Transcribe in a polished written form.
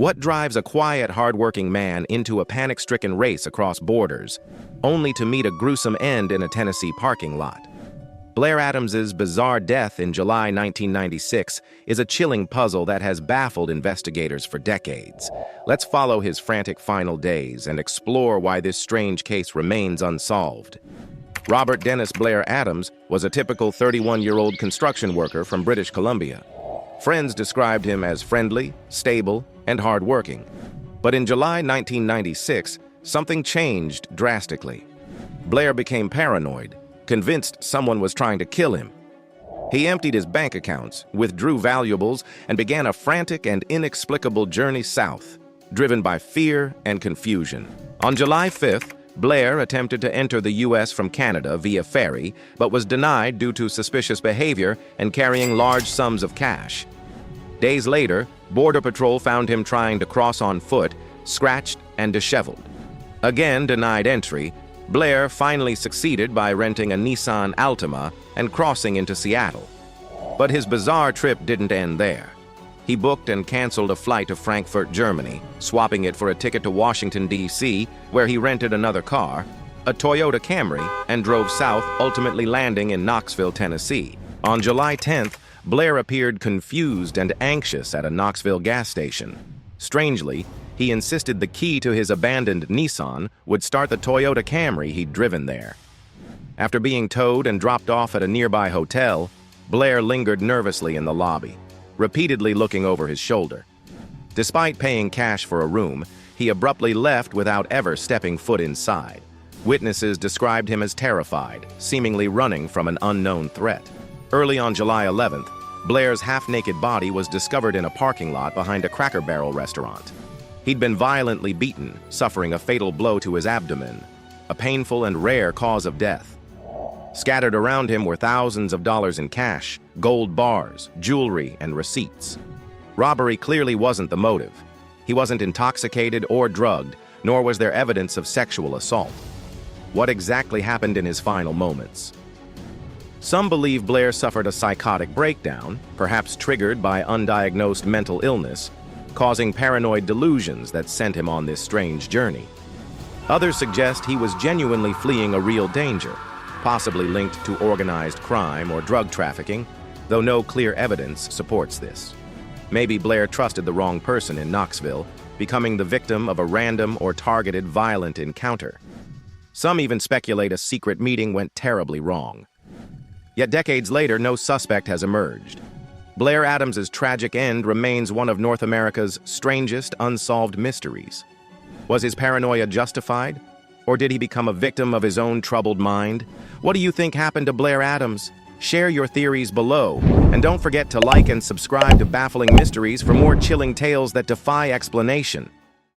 What drives a quiet, hard-working man into a panic-stricken race across borders, only to meet a gruesome end in a Tennessee parking lot? Blair Adams's bizarre death in July 1996 is a chilling puzzle that has baffled investigators for decades. Let's follow his frantic final days and explore why this strange case remains unsolved. Robert Dennis Blair Adams was a typical 31-year-old construction worker from British Columbia. Friends described him as friendly, stable, and hardworking. But in July 1996, something changed drastically. Blair became paranoid, convinced someone was trying to kill him. He emptied his bank accounts, withdrew valuables, and began a frantic and inexplicable journey south, driven by fear and confusion. On July 5th, Blair attempted to enter the U.S. from Canada via ferry, but was denied due to suspicious behavior and carrying large sums of cash. Days later, Border Patrol found him trying to cross on foot, scratched and disheveled. Again denied entry, Blair finally succeeded by renting a Nissan Altima and crossing into Seattle. But his bizarre trip didn't end there. He booked and canceled a flight to Frankfurt, Germany, swapping it for a ticket to Washington, D.C., where he rented another car, a Toyota Camry, and drove south, ultimately landing in Knoxville, Tennessee. On July 10th, Blair appeared confused and anxious at a Knoxville gas station. Strangely, he insisted the key to his abandoned Nissan would start the Toyota Camry he'd driven there. After being towed and dropped off at a nearby hotel, Blair lingered nervously in the lobby, repeatedly looking over his shoulder. Despite paying cash for a room, he abruptly left without ever stepping foot inside. Witnesses described him as terrified, seemingly running from an unknown threat. Early on July 11th, Blair's half-naked body was discovered in a parking lot behind a Cracker Barrel restaurant. He'd been violently beaten, suffering a fatal blow to his abdomen, a painful and rare cause of death. Scattered around him were thousands of dollars in cash, gold bars, jewelry, and receipts. Robbery clearly wasn't the motive. He wasn't intoxicated or drugged, nor was there evidence of sexual assault. What exactly happened in his final moments? Some believe Blair suffered a psychotic breakdown, perhaps triggered by undiagnosed mental illness, causing paranoid delusions that sent him on this strange journey. Others suggest he was genuinely fleeing a real danger, possibly linked to organized crime or drug trafficking, though no clear evidence supports this. Maybe Blair trusted the wrong person in Knoxville, becoming the victim of a random or targeted violent encounter. Some even speculate a secret meeting went terribly wrong. Yet decades later, no suspect has emerged. Blair Adams's tragic end remains one of North America's strangest unsolved mysteries. Was his paranoia justified? Or did he become a victim of his own troubled mind? What do you think happened to Blair Adams? Share your theories below. And don't forget to like and subscribe to Baffling Mysteries for more chilling tales that defy explanation.